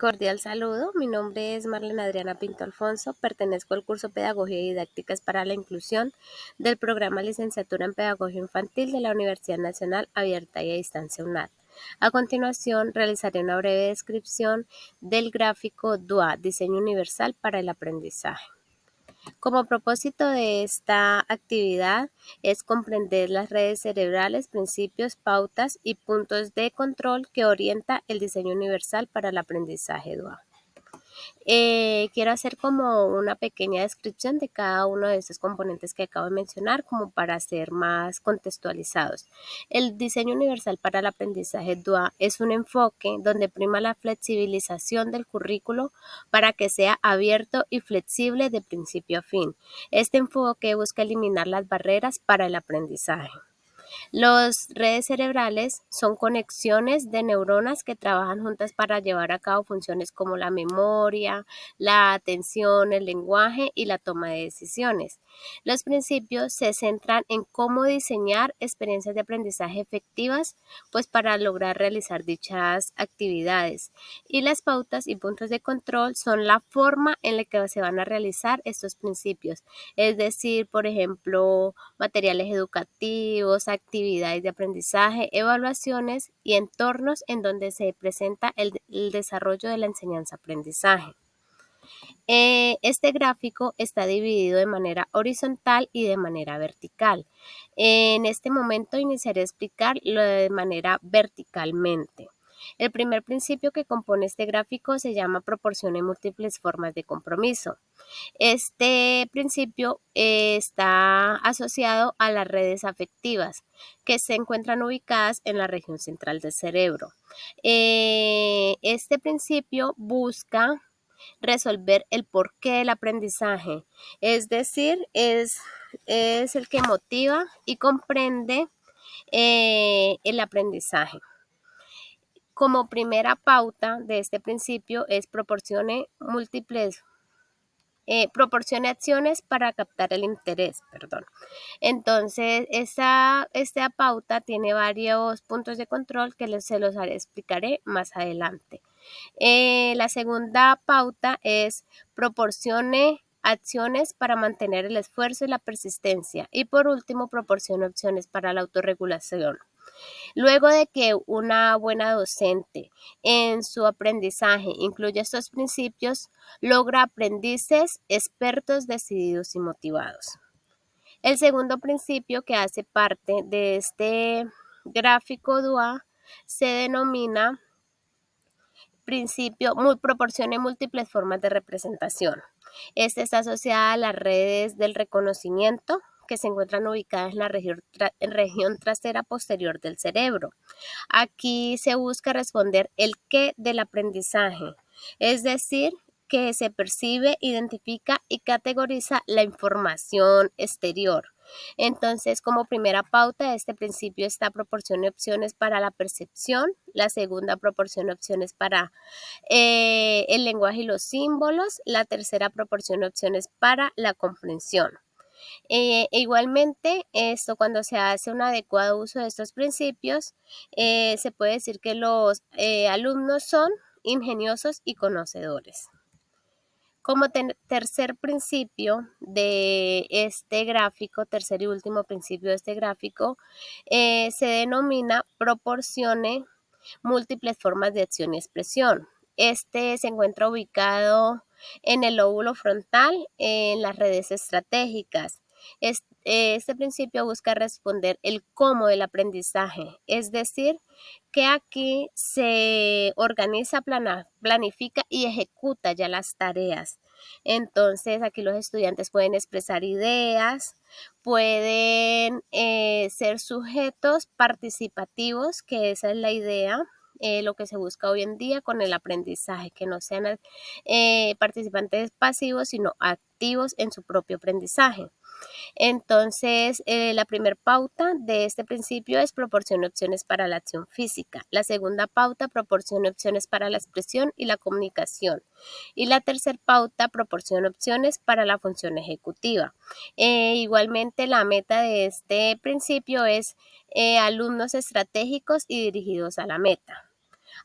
Cordial saludo, mi nombre es Marlene Adriana Pinto Alfonso, pertenezco al curso Pedagogía y Didácticas para la Inclusión del programa Licenciatura en Pedagogía Infantil de la Universidad Nacional Abierta y a Distancia UNAD. A continuación, realizaré una breve descripción del gráfico DUA, Diseño Universal para el Aprendizaje. Como propósito de esta actividad es comprender las redes cerebrales, principios, pautas y puntos de control que orienta el diseño universal para el aprendizaje DUA. Quiero hacer como una pequeña descripción de cada uno de estos componentes que acabo de mencionar como para ser más contextualizados. El diseño universal para el aprendizaje DUA es un enfoque donde prima la flexibilización del currículo para que sea abierto y flexible de principio a fin. Este enfoque busca eliminar las barreras para el aprendizaje. Las redes cerebrales son conexiones de neuronas que trabajan juntas para llevar a cabo funciones como la memoria, la atención, el lenguaje y la toma de decisiones. Los principios se centran en cómo diseñar experiencias de aprendizaje efectivas, pues para lograr realizar dichas actividades. Y las pautas y puntos de control son la forma en la que se van a realizar estos principios. Es decir, por ejemplo, materiales educativos, actividades de aprendizaje, evaluaciones y entornos en donde se presenta el desarrollo de la enseñanza-aprendizaje. Este gráfico está dividido de manera horizontal y de manera vertical. En este momento iniciaré a explicarlo de manera verticalmente. El primer principio que compone este gráfico se llama proporción en múltiples formas de compromiso. Este principio está asociado a las redes afectivas que se encuentran ubicadas en la región central del cerebro. Este principio busca resolver el porqué del aprendizaje, es decir, es el que motiva y comprende el aprendizaje. Como primera pauta de este principio es proporcione acciones para captar el interés, Entonces, esta pauta tiene varios puntos de control que se los explicaré más adelante. La segunda pauta es proporcione acciones para mantener el esfuerzo y la persistencia. Y por último, proporcione opciones para la autorregulación. Luego de que una buena docente en su aprendizaje incluye estos principios, logra aprendices expertos, decididos y motivados. El segundo principio que hace parte de este gráfico DUA se denomina principio proporcione múltiples formas de representación. Este está asociada a las redes del reconocimiento que se encuentran ubicadas en la región trasera posterior del cerebro. Aquí se busca responder el qué del aprendizaje, es decir, que se percibe, identifica y categoriza la información exterior. Entonces, como primera pauta, este principio está proporciona opciones para la percepción, la segunda proporciona opciones para el lenguaje y los símbolos, la tercera proporciona opciones para la comprensión. Igualmente, cuando se hace un adecuado uso de estos principios, se puede decir que los alumnos son ingeniosos y conocedores. Como tercer principio de este gráfico, tercer y último principio de este gráfico, se denomina proporcione múltiples formas de acción y expresión. Este se encuentra ubicado en el lóbulo frontal, en las redes estratégicas. Este principio busca responder el cómo del aprendizaje, es decir, que aquí se organiza, planifica y ejecuta ya las tareas. Entonces, aquí los estudiantes pueden expresar ideas, pueden ser sujetos participativos, que esa es la idea. Lo que se busca hoy en día con el aprendizaje, que no sean participantes pasivos, sino activos en su propio aprendizaje. Entonces, la primera pauta de este principio es proporciona opciones para la acción física. La segunda pauta proporciona opciones para la expresión y la comunicación. Y la tercera pauta proporciona opciones para la función ejecutiva. Igualmente, la meta de este principio es alumnos estratégicos y dirigidos a la meta.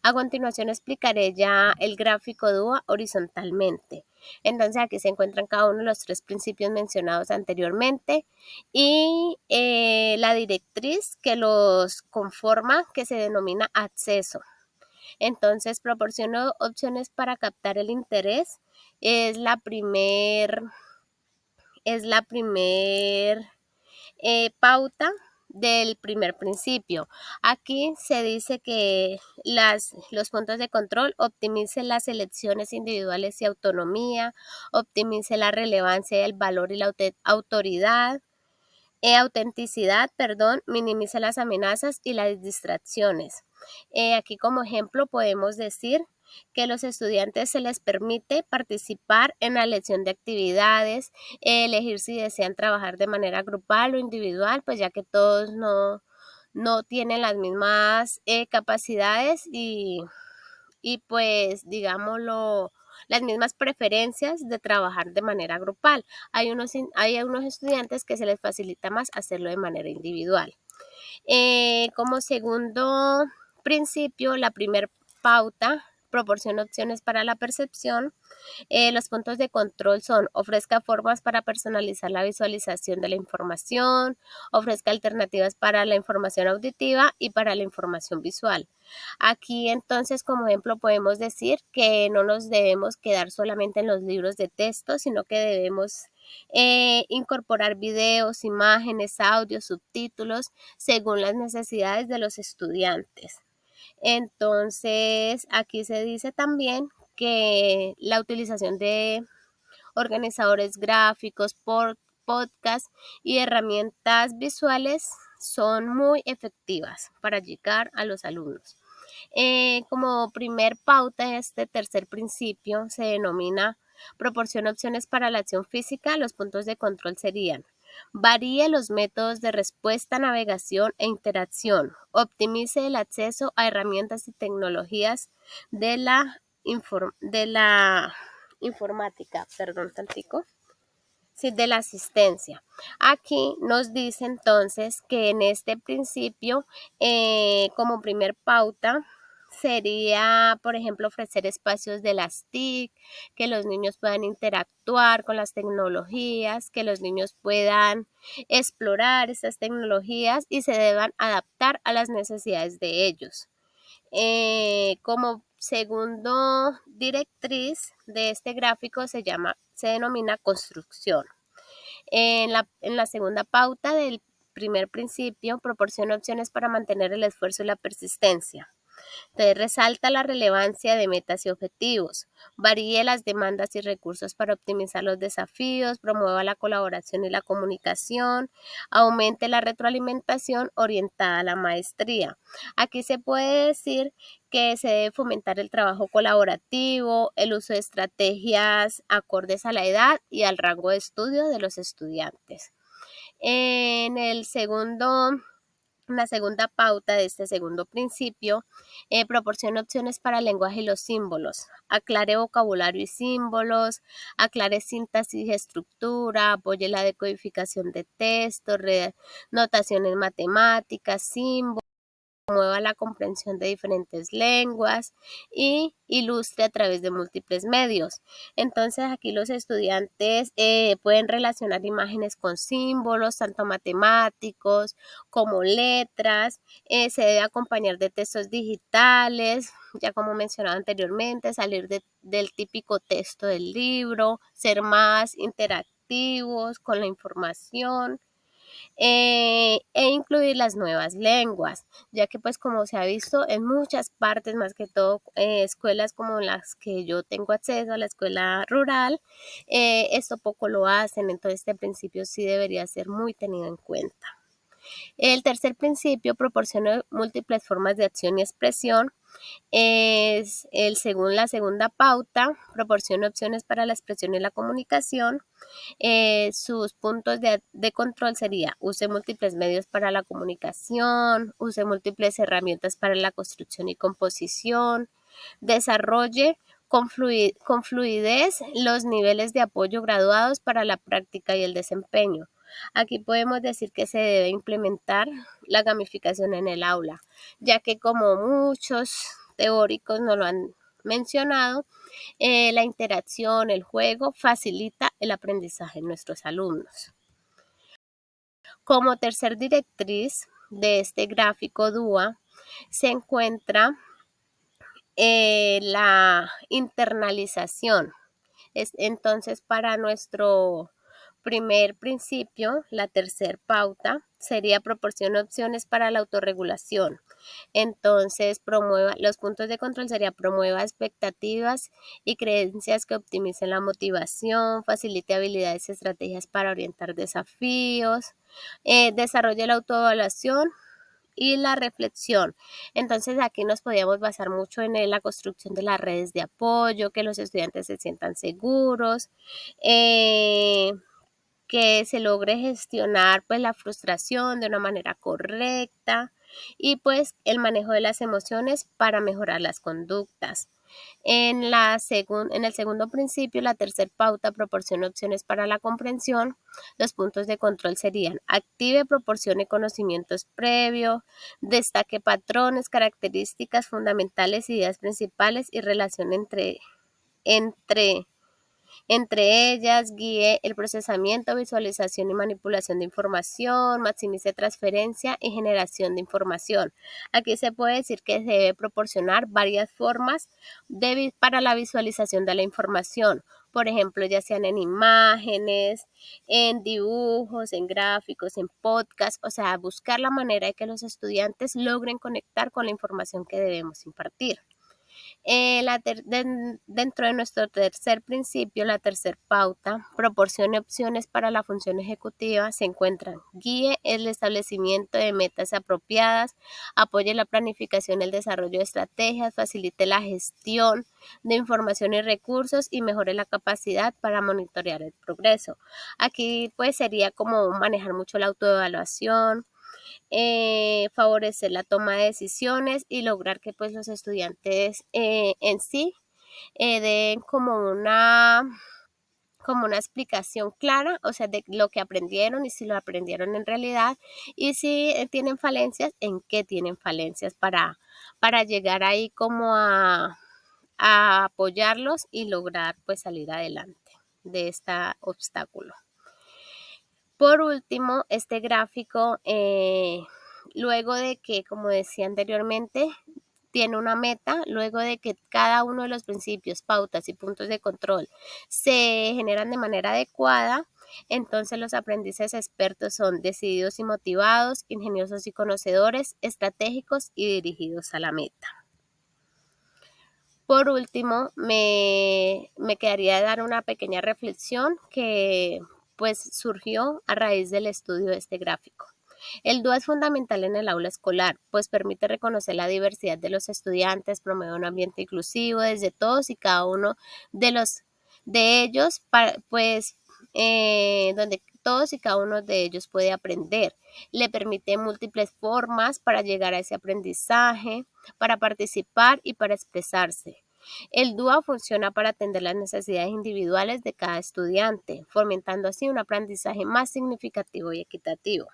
A continuación explicaré ya el gráfico DUA horizontalmente. Entonces aquí se encuentran cada uno de los 3 principios mencionados anteriormente y la directriz que los conforma, que se denomina acceso. Entonces proporciono opciones para captar el interés. Es la primer pauta del primer principio. Aquí se dice que los puntos de control optimicen las elecciones individuales y autonomía, optimice la relevancia del valor y la autenticidad, minimiza las amenazas y las distracciones. Aquí como ejemplo podemos decir que a los estudiantes se les permite participar en la elección de actividades, elegir si desean trabajar de manera grupal o individual, pues ya que todos no tienen las mismas capacidades y pues digámoslo, las mismas preferencias de trabajar de manera grupal. Hay unos estudiantes que se les facilita más hacerlo de manera individual. Como segundo principio, la primer pauta proporciona opciones para la percepción. Los puntos de control son: ofrezca formas para personalizar la visualización de la información, ofrezca alternativas para la información auditiva y para la información visual. Aquí entonces como ejemplo podemos decir que no nos debemos quedar solamente en los libros de texto, sino que debemos incorporar videos, imágenes, audios, subtítulos según las necesidades de los estudiantes. Entonces aquí se dice también que la utilización de organizadores gráficos, podcasts y herramientas visuales son muy efectivas para llegar a los alumnos. Como primer pauta, este tercer principio se denomina proporciona opciones para la acción física. Los puntos de control serían: varíe los métodos de respuesta, navegación e interacción. Optimice el acceso a herramientas y tecnologías de la informática, sí, de la asistencia. Aquí nos dice entonces que en este principio, como primer pauta, sería, por ejemplo, ofrecer espacios de las TIC, que los niños puedan interactuar con las tecnologías, que los niños puedan explorar esas tecnologías y se deban adaptar a las necesidades de ellos. Como segundo directriz de este gráfico se denomina construcción. En la segunda pauta del primer principio proporciona opciones para mantener el esfuerzo y la persistencia. Entonces, resalta la relevancia de metas y objetivos, varíe las demandas y recursos para optimizar los desafíos, promueva la colaboración y la comunicación, aumente la retroalimentación orientada a la maestría. Aquí se puede decir que se debe fomentar el trabajo colaborativo, el uso de estrategias acordes a la edad y al rango de estudio de los estudiantes. La segunda pauta de este segundo principio proporciona opciones para el lenguaje y los símbolos. Aclare vocabulario y símbolos, aclare síntesis y estructura, apoye la decodificación de texto, notaciones matemáticas, símbolos, promueva la comprensión de diferentes lenguas y ilustre a través de múltiples medios. Entonces aquí los estudiantes pueden relacionar imágenes con símbolos, tanto matemáticos como letras. Se debe acompañar de textos digitales, ya como mencionado anteriormente, salir del típico texto del libro, ser más interactivos con la información. E incluir las nuevas lenguas, ya que pues como se ha visto en muchas partes, más que todo escuelas como las que yo tengo acceso, a la escuela rural, esto poco lo hacen, entonces este principio sí debería ser muy tenido en cuenta. El tercer principio proporciona múltiples formas de acción y expresión. Según la segunda pauta, proporciona opciones para la expresión y la comunicación. Sus puntos de control sería: use múltiples medios para la comunicación, use múltiples herramientas para la construcción y composición, desarrolle con fluidez los niveles de apoyo graduados para la práctica y el desempeño. Aquí podemos decir que se debe implementar la gamificación en el aula, ya que como muchos teóricos nos lo han mencionado, la interacción, el juego facilita el aprendizaje en nuestros alumnos. Como tercer directriz de este gráfico DUA se encuentra la internalización. Entonces, para nuestro primer principio, la tercer pauta sería proporciona opciones para la autorregulación. Entonces, los puntos de control sería promueva expectativas y creencias que optimicen la motivación, facilite habilidades y estrategias para orientar desafíos, desarrolle la autoevaluación y la reflexión. Entonces aquí nos podíamos basar mucho en la construcción de las redes de apoyo, que los estudiantes se sientan seguros, que se logre gestionar pues la frustración de una manera correcta y pues el manejo de las emociones para mejorar las conductas. En el segundo principio, la tercera pauta proporciona opciones para la comprensión. Los puntos de control serían active, proporcione conocimientos previos, destaque patrones, características fundamentales, ideas principales y relación entre ellas, guíe el procesamiento, visualización y manipulación de información, maximice transferencia y generación de información. Aquí se puede decir que se debe proporcionar varias formas para la visualización de la información. Por ejemplo, ya sean en imágenes, en dibujos, en gráficos, en podcast, o sea, buscar la manera de que los estudiantes logren conectar con la información que debemos impartir. Dentro de nuestro tercer principio, la tercer pauta, proporcione opciones para la función ejecutiva, se encuentran guíe el establecimiento de metas apropiadas, apoye la planificación y el desarrollo de estrategias, facilite la gestión de información y recursos y mejore la capacidad para monitorear el progreso. Aquí pues sería como manejar mucho la autoevaluación, favorecer la toma de decisiones y lograr que pues los estudiantes en sí den como una explicación clara, o sea, de lo que aprendieron y si lo aprendieron en realidad y si tienen falencias, en qué tienen falencias para llegar ahí como a apoyarlos y lograr pues salir adelante de este obstáculo. Por último, este gráfico, luego de que, como decía anteriormente, tiene una meta, luego de que cada uno de los principios, pautas y puntos de control se generan de manera adecuada, entonces los aprendices expertos son decididos y motivados, ingeniosos y conocedores, estratégicos y dirigidos a la meta. Por último, me quedaría dar una pequeña reflexión que pues surgió a raíz del estudio de este gráfico. El DUA es fundamental en el aula escolar, pues permite reconocer la diversidad de los estudiantes, promueve un ambiente inclusivo desde todos y cada uno de ellos, donde todos y cada uno de ellos puede aprender. Le permite múltiples formas para llegar a ese aprendizaje, para participar y para expresarse. El DUA funciona para atender las necesidades individuales de cada estudiante, fomentando así un aprendizaje más significativo y equitativo.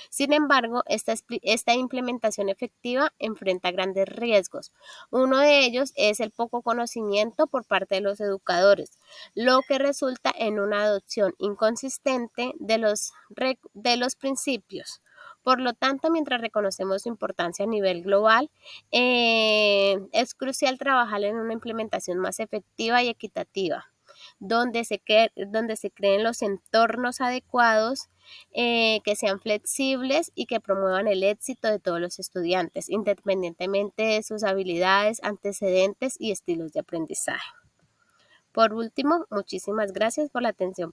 Sin embargo, esta implementación efectiva enfrenta grandes riesgos. Uno de ellos es el poco conocimiento por parte de los educadores, lo que resulta en una adopción inconsistente de los principios. Por lo tanto, mientras reconocemos su importancia a nivel global, es crucial trabajar en una implementación más efectiva y equitativa, donde se creen los entornos adecuados, que sean flexibles y que promuevan el éxito de todos los estudiantes, independientemente de sus habilidades, antecedentes y estilos de aprendizaje. Por último, muchísimas gracias por la atención.